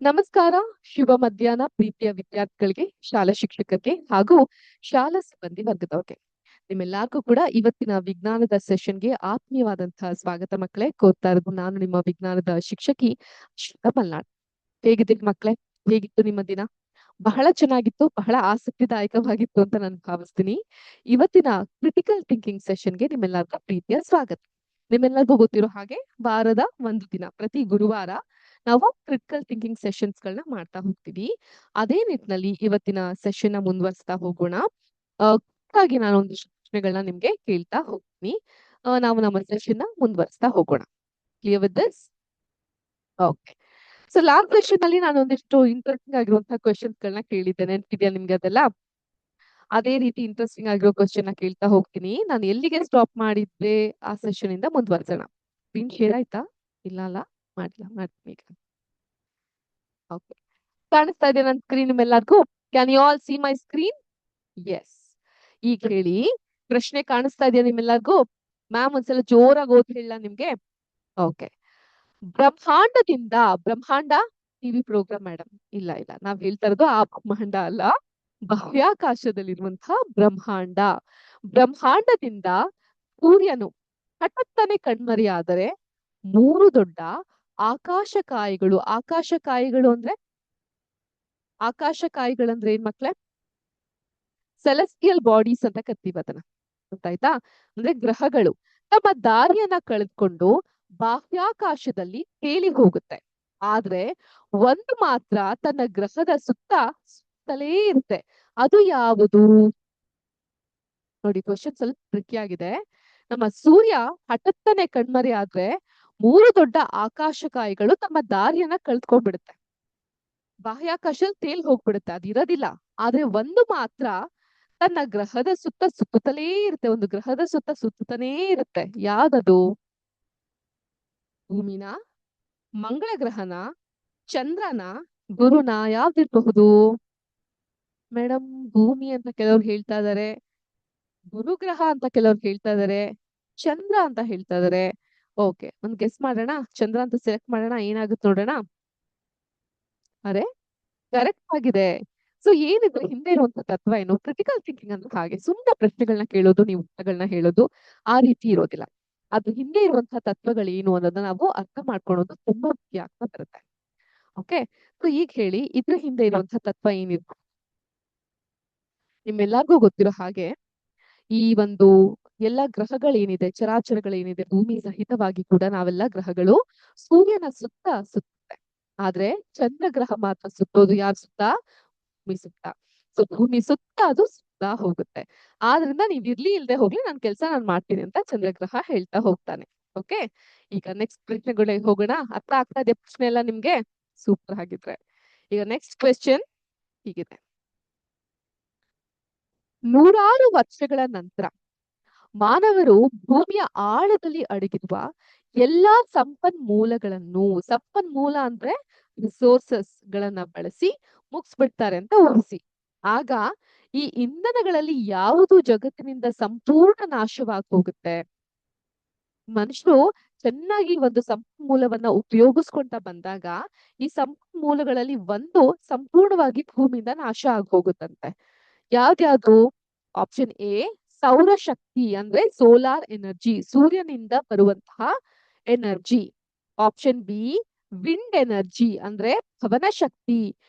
ನಮಸ್ಕಾರ, ಶುಭ ಮಧ್ಯಾಹ್ನ ಪ್ರೀತಿಯ ವಿದ್ಯಾರ್ಥಿಗಳಿಗೆ, ಶಾಲಾ ಶಿಕ್ಷಕರಿಗೆ ಹಾಗೂ ಶಾಲಾ ಸಿಬ್ಬಂದಿ ವರ್ಗದವ್ರಿಗೆ. ನಿಮ್ಮೆಲ್ಲರಿಗೂ ಕೂಡ ಇವತ್ತಿನ ವಿಜ್ಞಾನದ ಸೆಷನ್ಗೆ ಆತ್ಮೀಯವಾದಂತಹ ಸ್ವಾಗತ ಮಕ್ಕಳೇ. ಕೋರ್ತಾ ಇರೋದು ನಾನು ನಿಮ್ಮ ವಿಜ್ಞಾನದ ಶಿಕ್ಷಕಿ ಶ್ವೇತಾ ಮಲ್ನಾಡ್. ಹೇಗಿದ್ದೀರಿ ಮಕ್ಕಳೇ? ಹೇಗಿತ್ತು ನಿಮ್ಮ ದಿನ? ಬಹಳ ಚೆನ್ನಾಗಿತ್ತು, ಬಹಳ ಆಸಕ್ತಿದಾಯಕವಾಗಿತ್ತು ಅಂತ ನಾನು ಭಾವಿಸ್ತೀನಿ. ಇವತ್ತಿನ ಕ್ರಿಟಿಕಲ್ ಥಿಂಕಿಂಗ್ ಸೆಷನ್ಗೆ ನಿಮ್ಮೆಲ್ಲರಿಗೂ ಪ್ರೀತಿಯ ಸ್ವಾಗತ. ನಿಮ್ಮೆಲ್ಲರಿಗೂ ಗೊತ್ತಿರೋ ಹಾಗೆ ವಾರದ ಒಂದು ದಿನ ಪ್ರತಿ ಗುರುವಾರ ನಾವು ಕ್ರಿಟಿಕಲ್ ಥಿಂಕಿಂಗ್ ಸೆಷನ್ಸ್ ಗಳನ್ನ ಮಾಡ್ತಾ ಹೋಗ್ತೀವಿ. ಅದೇ ನಿಟ್ಟಿನಲ್ಲಿ ಇವತ್ತಿನ ಸೆಷನ್ ನ ಮುಂದುವರಿಸ್ತಾ ಹೋಗೋಣ. ಹಾಗೆ ನಾನು ಒಂದಿಷ್ಟು ಪ್ರಶ್ನೆಗಳನ್ನ ನಿಮ್ಗೆ ಕೇಳ್ತಾ ಹೋಗ್ತೀನಿ. ನಾವು ನಮ್ಮ ಸೆಷನ್ ನ ಮುಂದುವರಿಸ್ತಾ ಹೋಗೋಣ. Clear with this? Okay. So last session ಅಲ್ಲಿ ನಾನು ಒಂದಿಷ್ಟು ಇಂಟ್ರೆಸ್ಟಿಂಗ್ ಆಗಿರುವಂತಹ ಕ್ವೆಶನ್ಸ್ ಗಳನ್ನ ಕೇಳಿದ್ದೆ. ನೆನಪಿದ್ಯಾ ನಿಮ್ಗೆ ಅದೆಲ್ಲ? ಅದೇ ರೀತಿ ಇಂಟ್ರೆಸ್ಟಿಂಗ್ ಆಗಿರೋ ಕ್ವೆಶನ್ ನ ಕೇಳ್ತಾ ಹೋಗ್ತೀನಿ. ನಾನು ಎಲ್ಲಿಗೆ ಸ್ಟಾಪ್ ಮಾಡಿದ್ದೆ ಆ ಸೆಷನ್ ಇಂದ ಮುಂದುವರ್ಸೋಣ. ಸ್ಕ್ರೀನ್ ಶೇರ್ ಆಯ್ತಾ? ಇಲ್ಲ ಅಲ್ಲ, ಮಾಡ್ತೀನಿ ಈಗ. ಓಕೆ, ಕಾಣಿಸ್ತಾ ಇದೆ ನನ್ನ ಸ್ಕ್ರೀನ್ ನಿಮ್ಮೆಲ್ಲರಿಗೂ? Can you all see my screen? Yes. ಈಗ ಹೇಳಿ, ಪ್ರಶ್ನೆ ಕಾಣಿಸ್ತಾ ಇದೆಯಾ ನಿಮ್ಮೆಲ್ಲರಿಗೂ? ಮ್ಯಾಮ್ ಒಂದ್ಸಲ ಜೋರಾಗಿ ಓದಿ ಹೇಳ ನಿಮ್ಗೆ. ಓಕೆ. ಬ್ರಹ್ಮಾಂಡ ಟಿವಿ ಪ್ರೋಗ್ರಾಮ್ ಮೇಡಮ್. ಇಲ್ಲ ಇಲ್ಲ, ನಾವ್ ಹೇಳ್ತಾ ಇರೋದು ಆ ಬ್ರಹ್ಮಾಂಡ ಅಲ್ಲ, ಬಾಹ್ಯಾಕಾಶದಲ್ಲಿರುವಂತಹ ಬ್ರಹ್ಮಾಂಡದಿಂದ ಸೂರ್ಯನು ಹಠಾತ್ತನೆ ಕಣ್ಮರೆಯಾದರೆ 3 ದೊಡ್ಡ ಆಕಾಶಕಾಯಿಗಳು ಅಂದ್ರೆ ಏನ್ ಮಕ್ಳೇ? ಸೆಲೆಸ್ಟಿಯಲ್ ಬಾಡೀಸ್ ಅಂತ ಕರಿತೀವಿ ಅದನ್ನ. ಗೊತ್ತಾಯ್ತಾ? ಅಂದ್ರೆ ಗ್ರಹಗಳು ತಮ್ಮ ದಾರಿಯನ್ನ ಕಳೆದುಕೊಂಡು ಬಾಹ್ಯಾಕಾಶದಲ್ಲಿ ತೇಲಿ ಹೋಗುತ್ತೆ. ಆದ್ರೆ ಒಂದು ಮಾತ್ರ ತನ್ನ ಗ್ರಹದ ಸುತ್ತಲೇ ಇರುತ್ತೆ. ಅದು ಯಾವುದು? ನೋಡಿ, ಕ್ವಶನ್ ಸ್ವಲ್ಪ ಟ್ರಿಕಿ ಆಗಿದೆ. ನಮ್ಮ ಸೂರ್ಯ ಹಠಾತ್ತನೆ ಕಣ್ಮರೆ ಆದ್ರೆ 3 ದೊಡ್ಡ ಆಕಾಶಕಾಯಿಗಳು ತಮ್ಮ ದಾರಿಯನ್ನ ಕಳ್ದ್ಕೊಂಡ್ಬಿಡುತ್ತೆ. ಬಾಹ್ಯಾಕಾಶದಲ್ಲಿ ತೇಲ್ ಹೋಗ್ಬಿಡುತ್ತೆ, ಅದಿರೋದಿಲ್ಲ. ಆದ್ರೆ ಒಂದು ಮಾತ್ರ ತನ್ನ ಗ್ರಹದ ಸುತ್ತಲೇ ಇರುತ್ತೆ. ಒಂದು ಗ್ರಹದ ಸುತ್ತನೇ ಇರುತ್ತೆ. ಯಾವ್ದದು? ಭೂಮಿನ, ಮಂಗಳ ಗ್ರಹನ, ಚಂದ್ರನ, ಗುರುನ? ಯಾವ್ದಿರ್ಬಹುದು ಮೇಡಮ್? ಭೂಮಿ ಅಂತ ಕೆಲವ್ರು ಹೇಳ್ತಾ ಇದಾರೆ, ಗುರುಗ್ರಹ ಅಂತ ಕೆಲವ್ರು ಹೇಳ್ತಾ ಇದಾರೆ, ಚಂದ್ರ ಅಂತ ಹೇಳ್ತಾ ಇದಾರೆ. ಓಕೆ, ಒಂದ್ ಗೆಸ್ ಮಾಡೋಣ. ಚಂದ್ರ ಅಂತ ಸೆಲೆಕ್ಟ್ ಮಾಡೋಣ, ಏನಾಗುತ್ತೆ ನೋಡೋಣ. ಅರೆ, ಕರೆಕ್ಟ್ ಆಗಿದೆ. ಸೊ ಏನಿದ್ರೆ ಹಿಂದೆ ಇರುವಂತ ತತ್ವ ಏನು? ಕ್ರಿಟಿಕಲ್ ಥಿಂಕಿಂಗ್ ಅಂದ್ರೆ ಹಾಗೆ ಸುಮ್ಮನೆ ಪ್ರಶ್ನೆಗಳನ್ನ ಕೇಳೋದು, ನೀವು ಉತ್ತರಗಳನ್ನ ಹೇಳೋದು ಆ ರೀತಿ ಇರೋದಿಲ್ಲ. ಅದು ಹಿಂದೆ ಇರುವಂತಹ ತತ್ವಗಳು ಏನು ಅನ್ನೋದನ್ನ ನಾವು ಅರ್ಥ ಮಾಡ್ಕೊಳ್ಳೋದು ತುಂಬಾ ಮುಖ್ಯ ಆಗ್ತಾ ಬರುತ್ತೆ. ಓಕೆ, ಸೊ ಈಗ ಹೇಳಿ, ಇದ್ರ ಹಿಂದೆ ಇರುವಂತಹ ತತ್ವ ಏನಿದೆ? ನಿಮ್ಮೆಲ್ಲರಿಗೂ ಗೊತ್ತಿರೋ ಹಾಗೆ ಈ ಒಂದು ಎಲ್ಲ ಗ್ರಹಗಳೇನಿದೆ, ಚರಾಚರಗಳೇನಿದೆ, ಭೂಮಿ ಸಹಿತವಾಗಿ ಕೂಡ ನಾವೆಲ್ಲ ಗ್ರಹಗಳು ಸೂರ್ಯನ ಸುತ್ತೆ. ಆದ್ರೆ ಚಂದ್ರಗ್ರಹ ಮಾತ್ರ ಸುತ್ತೋದು ಯಾರ ಸುತ್ತ? ಭೂಮಿ ಸುತ್ತ. ಸೊ ಭೂಮಿ ಸುತ್ತ ಅದು ಸುತ್ತಾ ಹೋಗುತ್ತೆ. ಆದ್ರಿಂದ ನೀವ್ ಇರ್ಲಿ ಇಲ್ದೆ ಹೋಗ್ಲಿ, ನನ್ ಕೆಲ್ಸ ನಾನ್ ಮಾಡ್ತೀನಿ ಅಂತ ಚಂದ್ರಗ್ರಹ ಹೇಳ್ತಾ ಹೋಗ್ತಾನೆ. ಓಕೆ, ಈಗ ನೆಕ್ಸ್ಟ್ ಪ್ರಶ್ನೆಗಳಿಗೆ ಹೋಗೋಣ. ಅರ್ಥ ಆಗ್ತಾ ಇದೆ ಪ್ರಶ್ನೆ ಎಲ್ಲ ನಿಮ್ಗೆ? ಸೂಪರ್ ಆಗಿದ್ರೆ ಈಗ ನೆಕ್ಸ್ಟ್ ಕ್ವೆಶ್ಚನ್ ಹೀಗಿದೆ. 100 ವರ್ಷಗಳ ನಂತರ ಮಾನವರು ಭೂಮಿಯ ಆಳದಲ್ಲಿ ಅಡಗಿರುವ ಎಲ್ಲಾ ಸಂಪನ್ಮೂಲ ಅಂದ್ರೆ ರಿಸೋರ್ಸಸ್ ಗಳನ್ನ ಬಳಸಿ ಮುಗಿಸ್ಬಿಡ್ತಾರೆ ಅಂತ ಊಹಿಸಿ. ಆಗ ಈ ಇಂಧನಗಳಲ್ಲಿ ಯಾವುದು ಜಗತ್ತಿನಿಂದ ಸಂಪೂರ್ಣ ನಾಶವಾಗಿ ಹೋಗುತ್ತೆ? ಮನುಷ್ಯರು ಚೆನ್ನಾಗಿ ಒಂದು ಸಂಪನ್ಮೂಲವನ್ನ ಉಪಯೋಗಿಸ್ಕೊಂತ ಬಂದಾಗ ಈ ಸಂಪನ್ಮೂಲಗಳಲ್ಲಿ ಒಂದು ಸಂಪೂರ್ಣವಾಗಿ ಭೂಮಿಯಿಂದ ನಾಶ ಆಗಿ ಹೋಗುತ್ತಂತೆ. ಯಾವ್ದ್ಯಾವ್ದು? ಆಪ್ಷನ್ ಎ ಸೌರಶಕ್ತಿ ಅಂದ್ರೆ ಸೋಲಾರ್ ಎನರ್ಜಿ, ಸೂರ್ಯನಿಂದ ಬರುವಂತಹ energy. Option B wind energy ಅಂದ್ರೆ ಪವನ ಶಕ್ತಿ,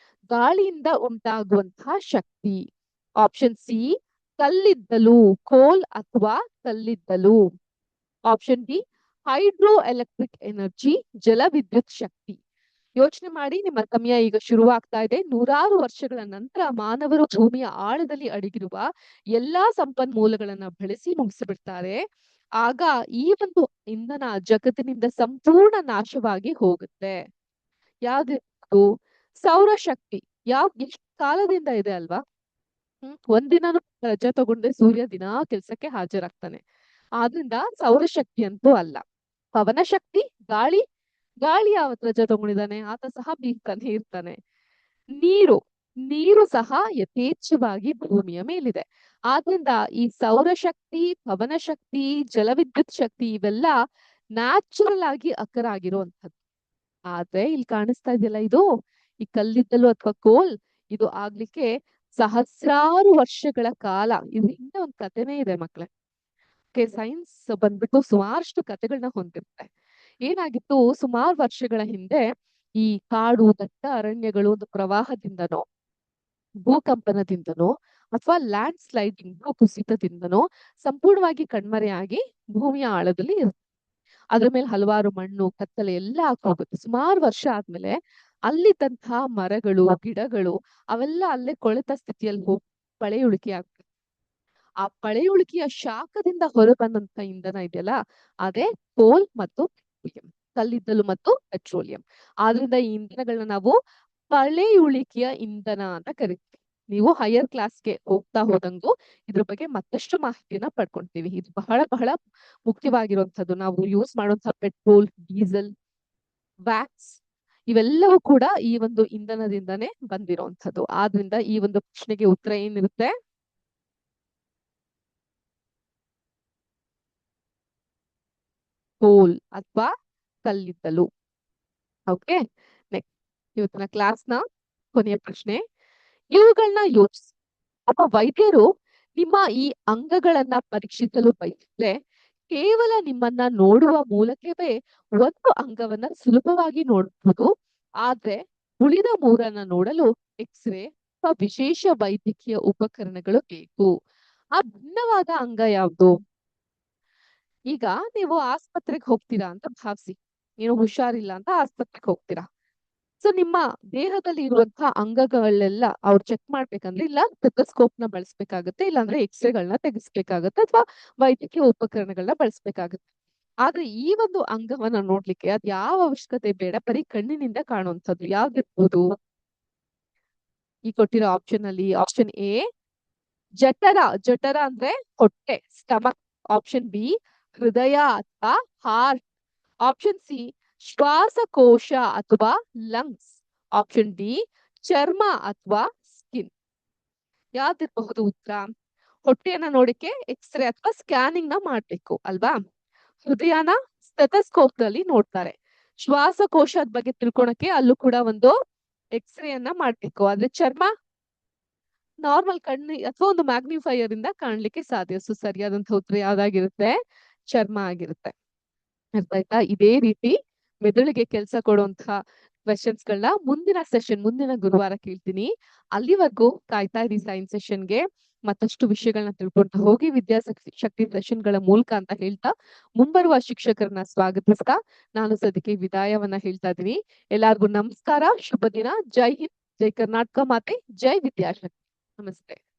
ಗಾಳಿಯಿಂದ ಉಂಟಾಗುವಂತಹ ಶಕ್ತಿ. ಆಪ್ಷನ್ ಸಿ ಕಲ್ಲಿದ್ದಲು, ಕೋಲ್ ಅಥವಾ ಕಲ್ಲಿದ್ದಲು. Option D hydro electric energy, ಜಲವಿದ್ಯುತ್ ಶಕ್ತಿ. ಯೋಚನೆ ಮಾಡಿ, ನಿಮ್ಮ ಸಮಯ ಈಗ ಶುರುವಾಗ್ತಾ ಇದೆ. 100 ವರ್ಷಗಳ ನಂತರ ಮಾನವರು ಭೂಮಿಯ ಆಳದಲ್ಲಿ ಅಡಗಿರುವ ಎಲ್ಲಾ ಸಂಪನ್ಮೂಲಗಳನ್ನ ಬಳಸಿ ಮುಗಿಸಿಬಿಡ್ತಾರೆ. ಆಗ ಈ ಒಂದು ಇಂಧನ ಜಗತ್ತಿನಿಂದ ಸಂಪೂರ್ಣ ನಾಶವಾಗಿ ಹೋಗುತ್ತೆ. ಯಾವ್ದು? ಸೌರಶಕ್ತಿ. ಎಷ್ಟು ಕಾಲದಿಂದ ಇದೆ ಅಲ್ವಾ? ಒಂದಿನಾನು ರಜೆ ತಗೊಂಡ್ರೆ ಸೂರ್ಯ ದಿನಾ ಕೆಲ್ಸಕ್ಕೆ ಹಾಜರಾಗ್ತಾನೆ. ಆದ್ರಿಂದ ಸೌರಶಕ್ತಿ ಅಂತೂ ಅಲ್ಲ. ಪವನ ಶಕ್ತಿ, ಗಾಳಿ ಯಾವತ್ ರಜೆ ತಗೊಂಡಿದ್ದಾನೆ? ಆತ ಸಹ ಬೀಗ್ತಾನೆ ಇರ್ತಾನೆ. ನೀರು ಸಹ ಯಥೇಚ್ಛವಾಗಿ ಭೂಮಿಯ ಮೇಲಿದೆ. ಆದ್ರಿಂದ ಈ ಸೌರಶಕ್ತಿ, ಪವನ ಶಕ್ತಿ, ಜಲವಿದ್ಯುತ್ ಶಕ್ತಿ ಇವೆಲ್ಲ ನ್ಯಾಚುರಲ್ ಆಗಿ ಅಕ್ಕರ್ ಆಗಿರುವಂಥದ್ದು. ಆದ್ರೆ ಇಲ್ಲಿ ಕಾಣಿಸ್ತಾ ಇದೆಯಲ್ಲ, ಇದು ಈ ಕಲ್ಲಿದ್ದಲು ಅಥವಾ ಕೋಲ್ ಇದು ಆಗ್ಲಿಕ್ಕೆ ಸಹಸ್ರಾರು ವರ್ಷಗಳ ಕಾಲ ಇದು ಹಿಂದೆ ಒಂದು ಕಥೆನೇ ಇದೆ ಮಕ್ಳೇ. ಸೈನ್ಸ್ ಬಂದ್ಬಿಟ್ಟು ಸುಮಾರಷ್ಟು ಕಥೆಗಳನ್ನ ಹೊಂದಿರುತ್ತೆ. ಏನಾಗಿತ್ತು, ಸುಮಾರು ವರ್ಷಗಳ ಹಿಂದೆ ಈ ಕಾಡು ದಟ್ಟ ಅರಣ್ಯಗಳು ಒಂದು ಪ್ರವಾಹದಿಂದನೋ ಭೂಕಂಪನದಿಂದನೋ ಅಥವಾ ಲ್ಯಾಂಡ್ ಸ್ಲೈಡಿಂಗ್ ಭೂ ಕುಸಿತದಿಂದನೋ ಸಂಪೂರ್ಣವಾಗಿ ಕಣ್ಮರೆಯಾಗಿ ಭೂಮಿಯ ಆಳದಲ್ಲಿ ಇರುತ್ತೆ. ಅದ್ರ ಮೇಲೆ ಹಲವಾರು ಮಣ್ಣು ಕತ್ತಲೆ ಎಲ್ಲ ಹೋಗುತ್ತೆ. ಸುಮಾರು ವರ್ಷ ಆದ್ಮೇಲೆ ಅಲ್ಲಿದ್ದಂತಹ ಮರಗಳು ಗಿಡಗಳು ಅವೆಲ್ಲ ಅಲ್ಲೇ ಕೊಳೆತ ಸ್ಥಿತಿಯಲ್ಲಿ ಹೋಗಿ ಪಳೆಯುಳಿಕೆ ಆಗ್ತದೆ. ಆ ಪಳೆಯುಳಿಕೆಯ ಶಾಖದಿಂದ ಹೊರಬಂದಂತ ಇಂಧನ ಇದೆಯಲ್ಲ ಅದೇ ಕೋಲ್ ಮತ್ತು ಪೆಟ್ರೋಲಿಯಂ, ಕಲ್ಲಿದ್ದಲು ಮತ್ತು ಪೆಟ್ರೋಲಿಯಂ. ಆದ್ರಿಂದ ಈ ಇಂಧನಗಳನ್ನ ನಾವು ಪಳೆಯುಳಿಕೆಯ ಇಂಧನ ಅಂತ ಕರಿತೀವಿ. ನೀವು ಹೈಯರ್ ಕ್ಲಾಸ್ಗೆ ಹೋಗ್ತಾ ಹೋದಂಗೂ ಇದ್ರ ಬಗ್ಗೆ ಮತ್ತಷ್ಟು ಮಾಹಿತಿಯನ್ನ ಪಡ್ಕೊಂತೀವಿ. ಇದು ಬಹಳ ಬಹಳ ಮುಖ್ಯವಾಗಿರುವಂತದ್ದು. ನಾವು ಯೂಸ್ ಮಾಡುವಂತಹ ಪೆಟ್ರೋಲ್, ಡೀಸೆಲ್, ವ್ಯಾಕ್ಸ್ ಇವೆಲ್ಲವೂ ಕೂಡ ಈ ಒಂದು ಇಂಧನದಿಂದನೇ ಬಂದಿರುವಂತದ್ದು. ಆದ್ರಿಂದ ಈ ಒಂದು ಪ್ರಶ್ನೆಗೆ ಉತ್ತರ ಏನಿರುತ್ತೆ? ಕೋಲ್ ಅಥವಾ ಕಲ್ಲಿದ್ದಲು. ಓಕೆ, ನೆಕ್ಸ್ಟ್ ಇವತ್ತಿನ ಕ್ಲಾಸ್ನ ಕೊನೆಯ ಪ್ರಶ್ನೆ. ಇವುಗಳನ್ನ ಯೋಚಿಸಿ. ಒಬ್ಬ ವೈದ್ಯರು ನಿಮ್ಮ ಈ ಅಂಗಗಳನ್ನ ಪರೀಕ್ಷಿಸಲು ಬಯಸಿದ್ರೆ ಕೇವಲ ನಿಮ್ಮನ್ನ ನೋಡುವ ಮೂಲಕವೇ ಒಂದು ಅಂಗವನ್ನ ಸುಲಭವಾಗಿ ನೋಡಬಹುದು. ಆದ್ರೆ ಉಳಿದ ಮೂರನ್ನ ನೋಡಲು ಎಕ್ಸ್ರೇ ಅಥವಾ ವಿಶೇಷ ವೈದ್ಯಕೀಯ ಉಪಕರಣಗಳು ಬೇಕು. ಆ ಭಿನ್ನವಾದ ಅಂಗ ಯಾವುದು? ಈಗ ನೀವು ಆಸ್ಪತ್ರೆಗೆ ಹೋಗ್ತೀರಾ ಅಂತ ಭಾವಿಸಿ. ಏನೋ ಹುಷಾರಿಲ್ಲ ಅಂತ ಆಸ್ಪತ್ರೆಗೆ ಹೋಗ್ತೀರಾ. ಸೊ ನಿಮ್ಮ ದೇಹದಲ್ಲಿ ಇರುವಂತಹ ಅಂಗಗಳೆಲ್ಲ ಅವ್ರು ಚೆಕ್ ಮಾಡ್ಬೇಕಂದ್ರೆ ಇಲ್ಲ ಸ್ಟೆಥೋಸ್ಕೋಪ್ ನ ಬಳಸ್ಬೇಕಾಗತ್ತೆ, ಇಲ್ಲಾಂದ್ರೆ ಎಕ್ಸ್ರೇಗಳನ್ನ ತೆಗಿಸ್ಬೇಕಾಗತ್ತೆ ಅಥವಾ ವೈದ್ಯಕೀಯ ಉಪಕರಣಗಳನ್ನ ಬಳಸ್ಬೇಕಾಗತ್ತೆ. ಆದ್ರೆ ಈ ಒಂದು ಅಂಗವನ್ನ ನೋಡ್ಲಿಕ್ಕೆ ಅದ್ ಯಾವ ಅವಶ್ಯಕತೆ ಬೇಡ, ಬರೀ ಕಣ್ಣಿನಿಂದ ಕಾಣುವಂಥದ್ದು ಯಾವ್ದಿರ್ಬೋದು? ಈ ಕೊಟ್ಟಿರೋ ಆಪ್ಷನ್ ಅಲ್ಲಿ ಆಪ್ಷನ್ ಎ ಜಠರ. ಜಠರ ಅಂದ್ರೆ ಹೊಟ್ಟೆ, ಸ್ಟಮಕ್. ಆಪ್ಷನ್ ಬಿ ಹೃದಯ ಅಥವಾ ಹಾರ್ಟ್. ಆಪ್ಷನ್ ಸಿ ಶ್ವಾಸಕೋಶ ಅಥವಾ ಲಂಗ್ಸ್. ಆಪ್ಷನ್ ಡಿ ಚರ್ಮ ಅಥವಾ ಸ್ಕಿನ್. ಯಾವ್ದಿರಬಹುದು ಉತ್ತರ? ಹೊಟ್ಟೆಯನ್ನ ನೋಡಿಕೆ ಎಕ್ಸ್ರೇ ಅಥವಾ ಸ್ಕ್ಯಾನಿಂಗ್ ನ ಮಾಡ್ಬೇಕು ಅಲ್ವಾ? ಹೃದಯನ ಸ್ಟೆಥೋಸ್ಕೋಪ್ ನಲ್ಲಿ ನೋಡ್ತಾರೆ. ಶ್ವಾಸಕೋಶದ ಬಗ್ಗೆ ತಿಳ್ಕೊಳಕ್ಕೆ ಅಲ್ಲೂ ಕೂಡ ಒಂದು ಎಕ್ಸ್ರೇಯನ್ನ ಮಾಡ್ಬೇಕು. ಆದ್ರೆ ಚರ್ಮ ನಾರ್ಮಲ್ ಕಣ್ಣು ಅಥವಾ ಒಂದು ಮ್ಯಾಗ್ನಿಫೈಯರ್ ಇಂದ ಕಾಣ್ಲಿಕ್ಕೆ ಸಾಧ್ಯ. ಸೊ ಸರಿಯಾದಂತಹ ಉತ್ತರ ಯಾವ್ದಾಗಿರುತ್ತೆ? ಚರ್ಮ ಆಗಿರುತ್ತೆ. ಅರ್ಥ ಆಯ್ತಾ? ಇದೇ ರೀತಿ ಮೆದುಳಿಗೆ ಕೆಲಸ ಕೊಡುವಂತಹ ಕ್ವೆಶನ್ಸ್ ಗಳನ್ನ ಮುಂದಿನ ಸೆಷನ್, ಮುಂದಿನ ಗುರುವಾರ ಕೇಳ್ತೀನಿ. ಅಲ್ಲಿವರೆಗೂ ಕಾಯ್ತಾ ಇರಿ ಸೈನ್ಸ್ ಸೆಷನ್ಗೆ. ಮತ್ತಷ್ಟು ವಿಷಯಗಳನ್ನ ತಿಳ್ಕೊಂತ ಹೋಗಿ ವಿದ್ಯಾಶಕ್ತಿ ಸೆಷನ್ ಗಳ ಮೂಲಕ ಅಂತ ಹೇಳ್ತಾ ಮುಂಬರುವ ಶಿಕ್ಷಕರನ್ನ ಸ್ವಾಗತಿಸ್ತಾ ನಾನು ಸದ್ಯಕ್ಕೆ ವಿದಾಯವನ್ನ ಹೇಳ್ತಾ ಇದೀನಿ. ಎಲ್ಲಾರ್ಗು ನಮಸ್ಕಾರ, ಶುಭ ದಿನ. ಜೈ ಹಿಂದ್, ಜೈ ಕರ್ನಾಟಕ ಮಾತೆ, ಜೈ ವಿದ್ಯಾಶಕ್ತಿ. ನಮಸ್ತೆ.